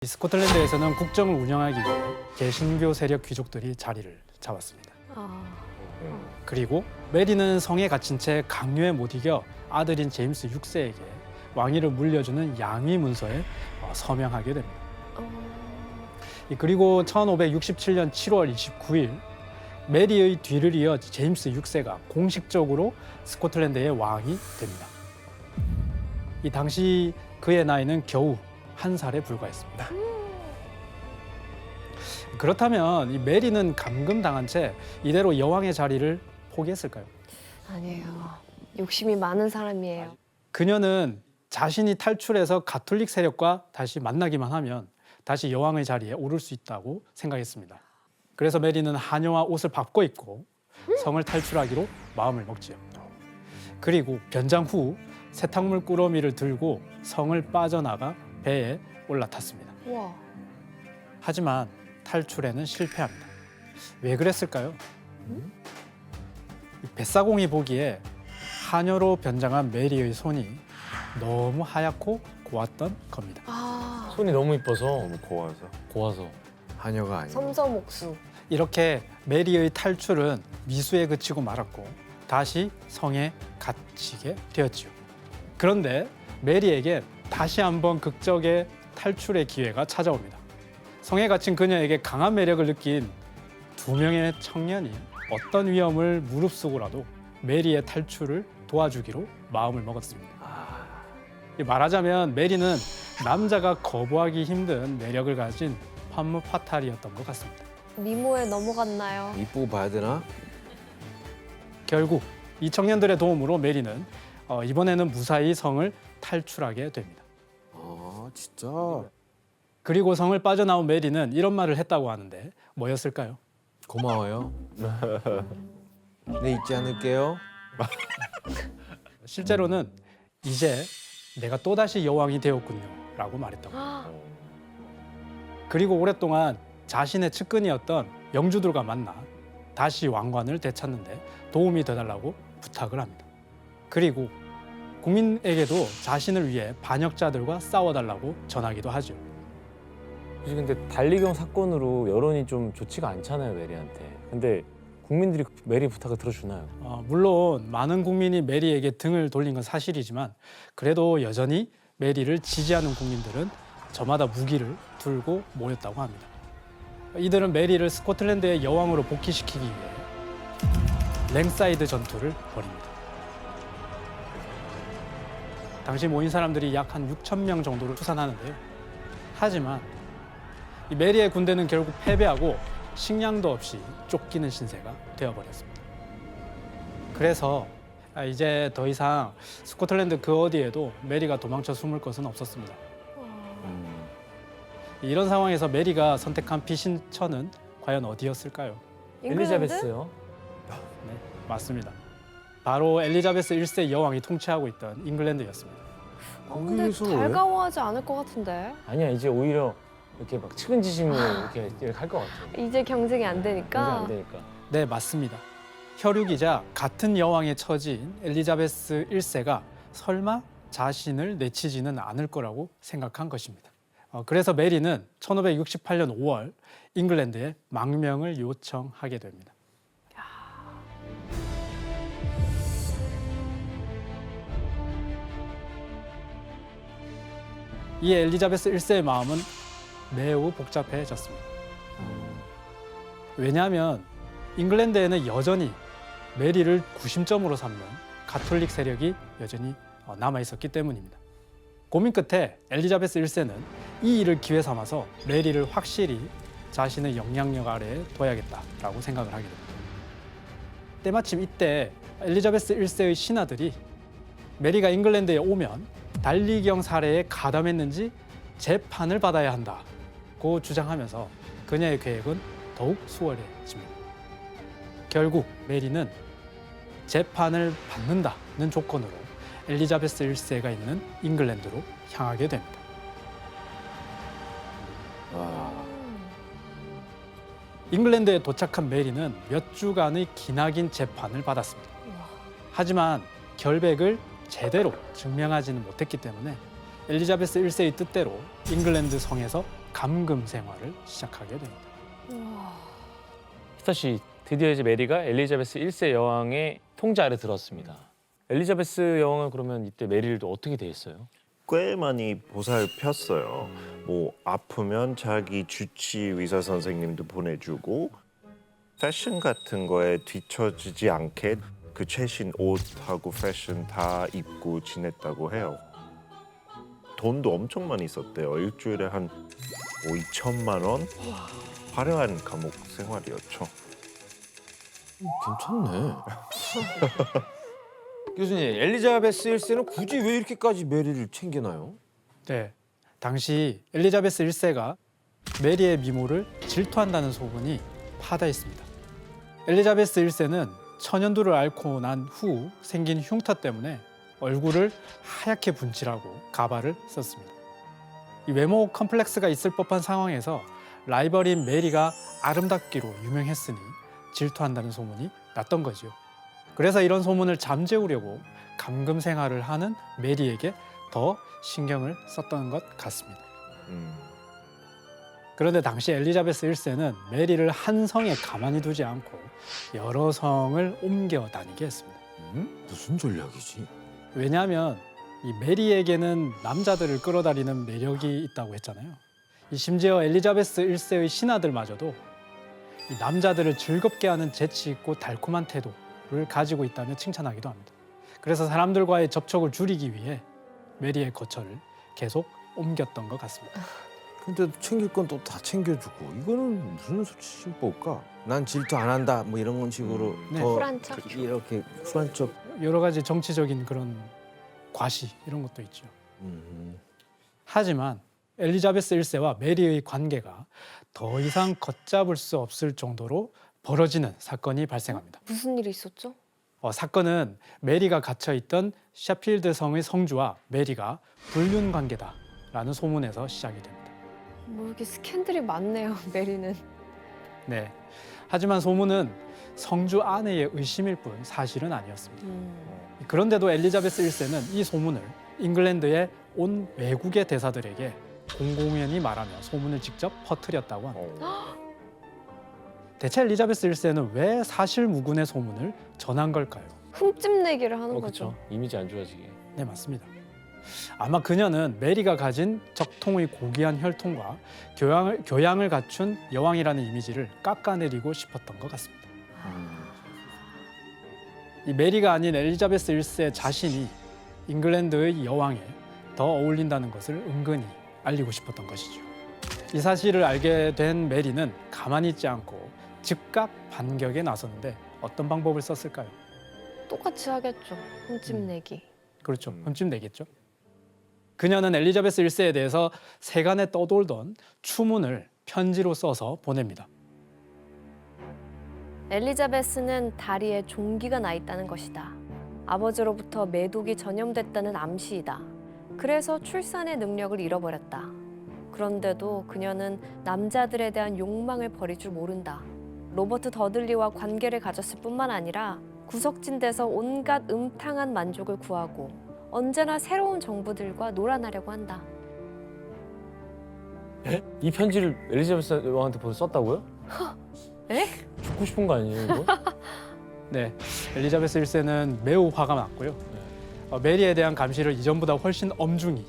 이 스코틀랜드에서는 국정을 운영하기 위해 개신교 세력 귀족들이 자리를 잡았습니다. 그리고 메리는 성에 갇힌 채 강요에 못 이겨 아들인 제임스 6세에게 왕위를 물려주는 양위 문서에 서명하게 됩니다. 그리고 1567년 7월 29일 메리의 뒤를 이어 제임스 6세가 공식적으로 스코틀랜드의 왕이 됩니다. 이 당시 그의 나이는 겨우 1살에 불과했습니다. 그렇다면 이 메리는 감금당한 채 이대로 여왕의 자리를 포기했을까요? 아니에요. 욕심이 많은 사람이에요. 그녀는 자신이 탈출해서 가톨릭 세력과 다시 만나기만 하면 다시 여왕의 자리에 오를 수 있다고 생각했습니다. 그래서 메리는 하녀와 옷을 바꿔 입고 성을 탈출하기로 마음을 먹지요. 그리고 변장 후 세탁물 꾸러미를 들고 성을 빠져나가 배에 올라탔습니다. 우와. 하지만 탈출에는 실패합니다. 왜 그랬을까요? 이 뱃사공이 보기에 하녀로 변장한 메리의 손이 너무 하얗고 고왔던 겁니다. 아, 손이 너무 이뻐서 너무 고와서 하녀가 아니고 섬섬옥수. 이렇게 메리의 탈출은 미수에 그치고 말았고 다시 성에 갇히게 되었지요. 그런데 메리에게 다시 한번 극적의 탈출의 기회가 찾아옵니다. 성에 갇힌 그녀에게 강한 매력을 느낀 2명의 청년이 어떤 위험을 무릅쓰고라도 메리의 탈출을 도와주기로 마음을 먹었습니다. 말하자면 메리는 남자가 거부하기 힘든 매력을 가진 판무 파탈이었던 것 같습니다. 미모에 넘어갔나요? 이쁘고 봐야 되나? 결국 이 청년들의 도움으로 메리는 이번에는 무사히 성을 탈출하게 됩니다. 아 진짜? 그리고 성을 빠져나온 메리는 이런 말을 했다고 하는데 뭐였을까요? 고마워요. 네 잊지 않을게요. 실제로는 이제 내가 또다시 여왕이 되었군요 라고 말했다고. 그리고 오랫동안 자신의 측근이었던 영주들과 만나 다시 왕관을 되찾는데 도움이 되달라고 부탁을 합니다. 그리고 국민에게도 자신을 위해 반역자들과 싸워달라고 전하기도 하죠. 혹시 근데 달리경 사건으로 여론이 좀 좋지가 않잖아요, 메리한테. 근데 국민들이 메리 부탁을 들어주나요? 물론 많은 국민이 메리에게 등을 돌린 건 사실이지만 그래도 여전히 메리를 지지하는 국민들은 저마다 무기를 들고 모였다고 합니다. 이들은 메리를 스코틀랜드의 여왕으로 복귀시키기 위해 랭사이드 전투를 벌입니다. 당시 모인 사람들이 약 한 6천 명 정도를 추산하는데요. 하지만 이 메리의 군대는 결국 패배하고 식량도 없이 쫓기는 신세가 되어버렸습니다. 그래서 이제 더 이상 스코틀랜드 그 어디에도 메리가 도망쳐 숨을 것은 없었습니다. 이런 상황에서 메리가 선택한 피신처는 과연 어디였을까요? 엘리자베스요? 네, 맞습니다. 바로 엘리자베스 1세 여왕이 통치하고 있던 잉글랜드였습니다. 근데 거기서 왜? 달가워하지 않을 것 같은데. 아니야, 이제 오히려 이렇게 막 측은지심을 이렇게 할 것 같아요. 이제 경쟁이 안 이제 되니까. 안 되니까. 네, 맞습니다. 혈육이자 같은 여왕의 처지인 엘리자베스 1세가 설마 자신을 내치지는 않을 거라고 생각한 것입니다. 그래서 메리는 1568년 5월 잉글랜드에 망명을 요청하게 됩니다. 이 엘리자베스 1세의 마음은 매우 복잡해졌습니다. 왜냐하면 잉글랜드에는 여전히 메리를 구심점으로 삼는 가톨릭 세력이 여전히 남아 있었기 때문입니다. 고민 끝에 엘리자베스 1세는 이 일을 기회 삼아서 메리를 확실히 자신의 영향력 아래에 둬야겠다라고 생각을 하게 됩니다. 때마침 이때 엘리자베스 1세의 신하들이 메리가 잉글랜드에 오면 달리경 살해에 가담했는지 재판을 받아야 한다고 주장하면서 그녀의 계획은 더욱 수월해집니다. 결국 메리는 재판을 받는다는 조건으로 엘리자베스 1세가 있는 잉글랜드로 향하게 됩니다. 잉글랜드에 도착한 메리는 몇 주간의 기나긴 재판을 받았습니다. 하지만 결백을 제대로 증명하지는 못했기 때문에 엘리자베스 1세의 뜻대로 잉글랜드 성에서 감금 생활을 시작하게 됩니다. 우와. 스타 씨, 드디어 이제 메리가 엘리자베스 1세 여왕의 통제 아래 들었습니다. 엘리자베스 여왕은 그러면 이때 메리를 또 어떻게 대했어요? 꽤 많이 보살폈어요. 뭐 아프면 자기 주치 의사 선생님도 보내주고 패션 같은 거에 뒤처지지 않게 그 최신 옷하고 패션 다 입고 지냈다고 해요. 돈도 엄청 많이 썼대요. 일주일에 한 2천만 원? 화려한 감옥 생활이었죠. 괜찮네. 교수님, 엘리자베스 1세는 굳이 왜 이렇게까지 메리를 챙기나요? 네, 당시 엘리자베스 1세가 메리의 미모를 질투한다는 소문이 파다했습니다. 엘리자베스 1세는 천연두를 앓고 난 후 생긴 흉터 때문에 얼굴을 하얗게 분칠하고 가발을 썼습니다. 이 외모 컴플렉스가 있을 법한 상황에서 라이벌인 메리가 아름답기로 유명했으니 질투한다는 소문이 났던 거지요. 그래서 이런 소문을 잠재우려고 감금 생활을 하는 메리에게 더 신경을 썼던 것 같습니다. 그런데 당시 엘리자베스 1세는 메리를 한 성에 가만히 두지 않고 여러 성을 옮겨 다니게 했습니다. 무슨 전략이지? 왜냐하면 이 메리에게는 남자들을 끌어다니는 매력이 있다고 했잖아요. 이 심지어 엘리자베스 1세의 신하들마저도 이 남자들을 즐겁게 하는 재치 있고 달콤한 태도를 가지고 있다며 칭찬하기도 합니다. 그래서 사람들과의 접촉을 줄이기 위해 메리의 거처를 계속 옮겼던 것 같습니다. 근데 챙길 건 또 다 챙겨주고 이거는 무슨 심보일까? 난 질투 안 한다 뭐 이런 식으로 네. 더 쿨한 척. 이렇게 쿨한 척. 여러 가지 정치적인 그런 과시 이런 것도 있죠. 음. 하지만 엘리자베스 1세와 메리의 관계가 더 이상 걷잡을 수 없을 정도로 벌어지는 사건이 발생합니다. 무슨 일이 있었죠? 사건은 메리가 갇혀 있던 셰필드 성의 성주와 메리가 불륜 관계다라는 소문에서 시작이 됩니다. 뭐 이렇게 스캔들이 많네요, 메리는. 네. 하지만 소문은 성주 아내의 의심일 뿐 사실은 아니었습니다. 그런데도 엘리자베스 1세는 이 소문을 잉글랜드의 온 외국의 대사들에게 공공연히 말하며 소문을 직접 퍼뜨렸다고 합니다. 대체 엘리자베스 1세는 왜 사실무근의 소문을 전한 걸까요? 흠집내기를 하는 그렇죠. 거죠. 이미지 안 좋아지게. 네, 맞습니다. 아마 그녀는 메리가 가진 적통의 고귀한 혈통과 교양을 갖춘 여왕이라는 이미지를 깎아내리고 싶었던 것 같습니다. 이 메리가 아닌 엘리자베스 1세 자신이 잉글랜드의 여왕에 더 어울린다는 것을 은근히 알리고 싶었던 것이죠. 이 사실을 알게 된 메리는 가만히 있지 않고 즉각 반격에 나섰는데 어떤 방법을 썼을까요? 똑같이 하겠죠, 흠집내기. 그렇죠. 흠집내겠죠. 그녀는 엘리자베스 1세에 대해서 세간에 떠돌던 추문을 편지로 써서 보냅니다. 엘리자베스는 다리에 종기가 나 있다는 것이다. 아버지로부터 매독이 전염됐다는 암시이다. 그래서 출산의 능력을 잃어버렸다. 그런데도 그녀는 남자들에 대한 욕망을 버릴 줄 모른다. 로버트 더들리와 관계를 가졌을 뿐만 아니라 구석진 데서 온갖 음탕한 만족을 구하고 언제나 새로운 정부들과 놀아나려고 한다. 이 편지를 엘리자베스 왕한테 벌써 썼다고요? 에? 죽고 싶은 거 아니에요, 이거? 네, 엘리자베스 1세는 매우 화가 났고요. 메리에 대한 감시를 이전보다 훨씬 엄중히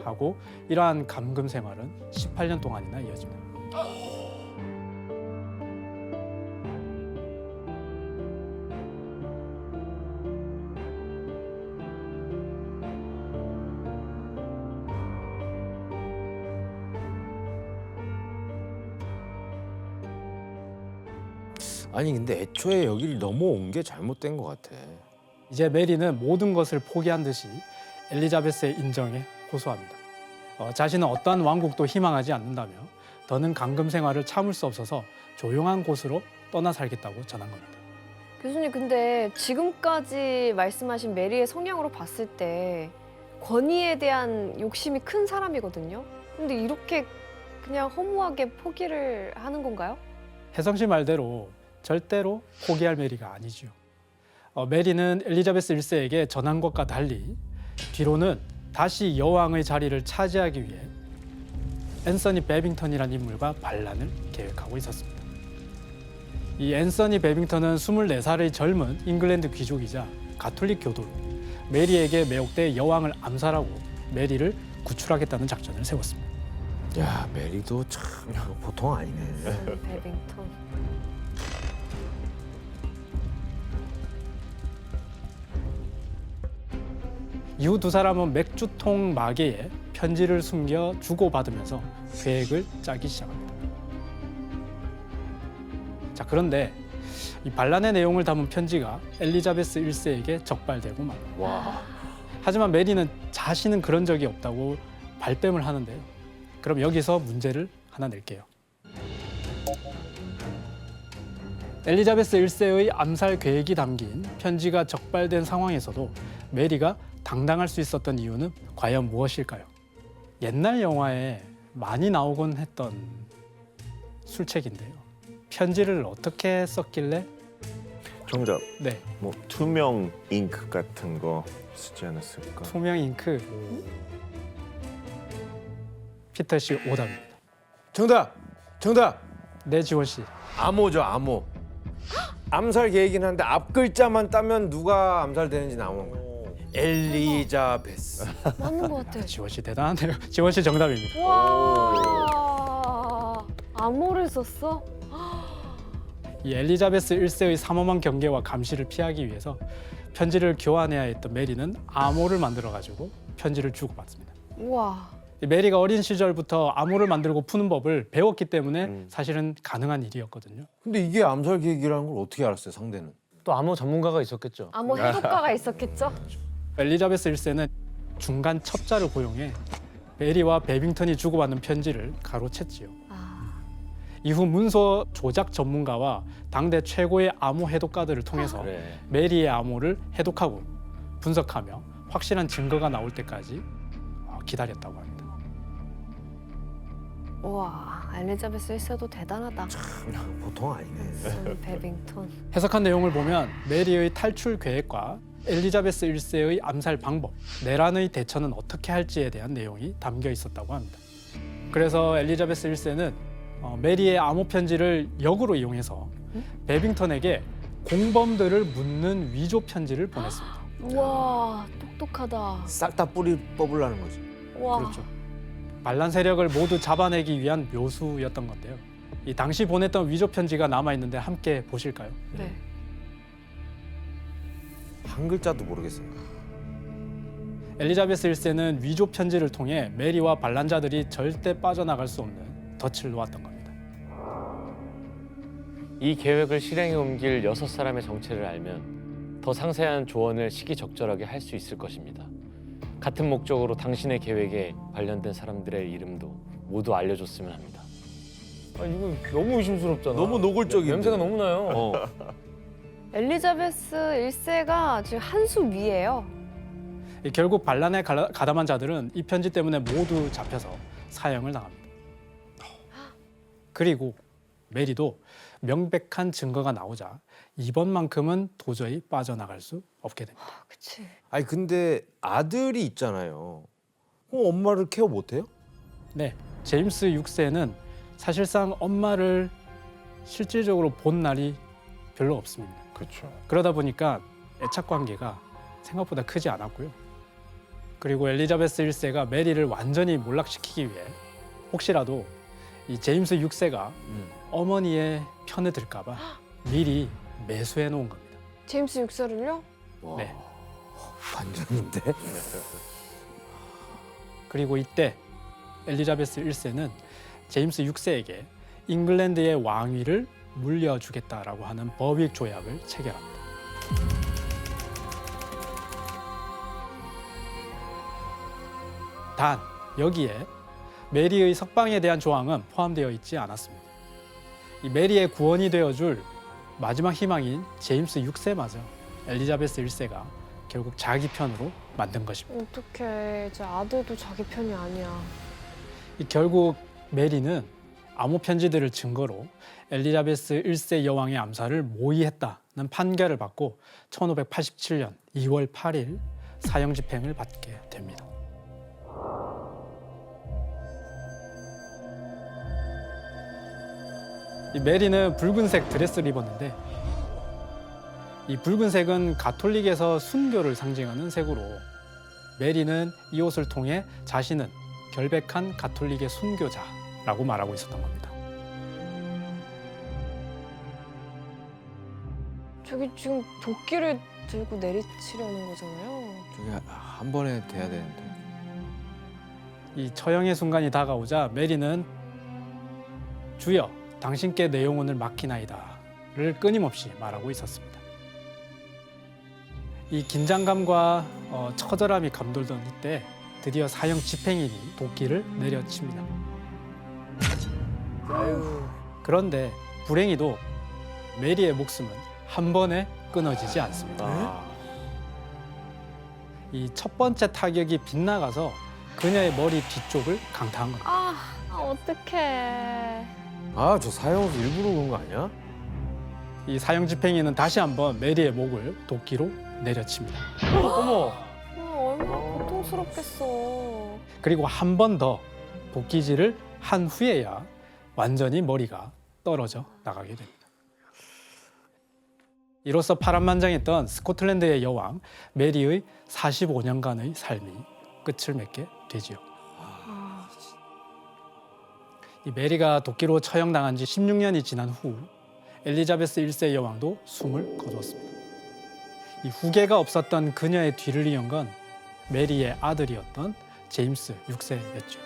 하고 이러한 감금 생활은 18년 동안이나 이어집니다. 아니 근데 애초에 여기를 넘어온 게 잘못된 것 같아. 이제 메리는 모든 것을 포기한 듯이 엘리자베스의 인정에 호소합니다. 자신은 어떠한 왕국도 희망하지 않는다며 더는 감금 생활을 참을 수 없어서 조용한 곳으로 떠나 살겠다고 전한 겁니다. 교수님, 근데 지금까지 말씀하신 메리의 성향으로 봤을 때 권위에 대한 욕심이 큰 사람이거든요. 근데 이렇게 그냥 허무하게 포기를 하는 건가요? 혜성 씨 말대로 절대로 포기할 메리가 아니죠. 메리는 엘리자베스 1세에게 전한 것과 달리 뒤로는 다시 여왕의 자리를 차지하기 위해 앤서니 베빙턴이라는 인물과 반란을 계획하고 있었습니다. 이 앤서니 베빙턴은 24살의 젊은 잉글랜드 귀족이자 가톨릭 교도로 메리에게 매혹돼 여왕을 암살하고 메리를 구출하겠다는 작전을 세웠습니다. 야, 메리도 참 보통 아니네. 베빙턴. 이후 두 사람은 맥주통 마개에 편지를 숨겨 주고받으면서 계획을 짜기 시작합니다. 자, 그런데 이 반란의 내용을 담은 편지가 엘리자베스 1세에게 적발되고 맙니다. 와. 하지만 메리는 자신은 그런 적이 없다고 발뺌을 하는데요. 그럼 여기서 문제를 하나 낼게요. 엘리자베스 1세의 암살 계획이 담긴 편지가 적발된 상황에서도 메리가 당당할 수 있었던 이유는 과연 무엇일까요? 옛날 영화에 많이 나오곤 했던 술책인데요. 편지를 어떻게 썼길래? 정답. 네, 뭐 투명 잉크 같은 거 쓰지 않았을까? 투명 잉크. 피터 씨 오답입니다. 정답. 네, 지원 씨. 암호죠, 암호. 암살 계획이긴 한데 앞 글자만 따면 누가 암살되는지 나오는 거야. 엘리자베스. 맞는 것 같아. 지원 씨 대단하네요. 지원 씨 정답입니다. 와. 암호를 썼어? 이 엘리자베스 1세의 삼엄한 경계와 감시를 피하기 위해서 편지를 교환해야 했던 메리는 암호를 만들어 가지고 편지를 주고받습니다. 우와. 이 메리가 어린 시절부터 암호를 만들고 푸는 법을 배웠기 때문에 사실은 가능한 일이었거든요. 근데 이게 암살 계획이라는 걸 어떻게 알았어요, 상대는? 또 암호 전문가가 있었겠죠. 암호 해독가가 있었겠죠? 엘리자베스 1세는 중간 첩자를 고용해 메리와 베빙턴이 주고받는 편지를 가로챘지요. 아. 이후 문서 조작 전문가와 당대 최고의 암호 해독가들을 통해서 그래. 메리의 암호를 해독하고 분석하며 확실한 증거가 나올 때까지 기다렸다고 합니다. 우와. 엘리자베스 1세도 대단하다. 보통 아니네. 베빙턴. 해석한 내용을 보면 메리의 탈출 계획과 엘리자베스 1세의 암살 방법, 내란의 대처는 어떻게 할지에 대한 내용이 담겨 있었다고 합니다. 그래서 엘리자베스 1세는 메리의 암호 편지를 역으로 이용해서 베빙턴에게 공범들을 묻는 위조 편지를 보냈습니다. 우와. 똑똑하다. 싹 다 뿌리 뽑으려는 거지. 우와. 그렇죠. 반란 세력을 모두 잡아내기 위한 묘수였던 건데요. 이 당시 보냈던 위조 편지가 남아 있는데 함께 보실까요? 네. 한 글자도 모르겠어요. 엘리자베스 1세는 위조 편지를 통해 메리와 반란자들이 절대 빠져나갈 수 없는 덫을 놓았던 겁니다. 이 계획을 실행에 옮길 6사람의 정체를 알면 더 상세한 조언을 시기적절하게 할 수 있을 것입니다. 같은 목적으로 당신의 계획에 관련된 사람들의 이름도 모두 알려줬으면 합니다. 아 이거 너무 의심스럽잖아. 너무 노골적인데. 냄새가 너무 나요. 엘리자베스 1세가 지금 한 수 위예요. 결국 반란에 가담한 자들은 이 편지 때문에 모두 잡혀서 사형을 당합니다. 그리고 메리도 명백한 증거가 나오자 이번만큼은 도저히 빠져나갈 수 없게 됩니다. 그치. 아니 근데 아들이 있잖아요. 그럼 엄마를 케어 못해요? 네, 제임스 6세는 사실상 엄마를 실질적으로 본 날이 별로 없습니다. 그렇죠. 그러다 보니까 애착 관계가 생각보다 크지 않았고요. 그리고 엘리자베스 1세가 메리를 완전히 몰락시키기 위해 혹시라도 이 제임스 6세가 어머니의 편에 들까 봐 미리 매수해 놓은 겁니다. 제임스 6세를요? 네. 반전인데? 그리고 이때 엘리자베스 1세는 제임스 6세에게 잉글랜드의 왕위를 물려주겠다라고 하는 버윅 조약을 체결합니다. 단 여기에 메리의 석방에 대한 조항은 포함되어 있지 않았습니다. 이 메리의 구원이 되어줄 마지막 희망인 제임스 6세마저 엘리자베스 1세가 결국 자기 편으로 만든 것입니다. 어떡해. 이제 아들도 자기 편이 아니야. 결국 메리는 암호 편지들을 증거로 엘리자베스 1세 여왕의 암살을 모의했다는 판결을 받고 1587년 2월 8일 사형 집행을 받게 됩니다. 이 메리는 붉은색 드레스를 입었는데 이 붉은색은 가톨릭에서 순교를 상징하는 색으로 메리는 이 옷을 통해 자신은 결백한 가톨릭의 순교자라고 말하고 있었던 겁니다. 저기 지금 도끼를 들고 내리치려는 거잖아요. 저게 한 번에 돼야 되는데. 이 처형의 순간이 다가오자 메리는 주여 당신께 내 영혼을 맡기나이다를 끊임없이 말하고 있었습니다. 이 긴장감과 처절함이 감돌던 이때 드디어 사형 집행인이 도끼를 내려칩니다. 그런데 불행히도 메리의 목숨은 한 번에 끊어지지 않습니다. 이 첫 번째 타격이 빗나가서 그녀의 머리 뒤쪽을 강타한 겁니다. 어떡해. 아, 저 사형수 일부러 그런 거 아니야? 이 사형 집행인은 다시 한번 메리의 목을 도끼로 내려칩니다. 어머. 얼마나 고통스럽겠어. 그리고 한 번 더 도끼질을 한 후에야 완전히 머리가 떨어져 나가게 됩니다. 이로써 파란만장했던 스코틀랜드의 여왕 메리의 45년간의 삶이 끝을 맺게 되지요. 이 메리가 도끼로 처형당한 지 16년이 지난 후 엘리자베스 1세 여왕도 숨을 거두었습니다. 이 후계가 없었던 그녀의 뒤를 이은 건 메리의 아들이었던 제임스 6세였죠.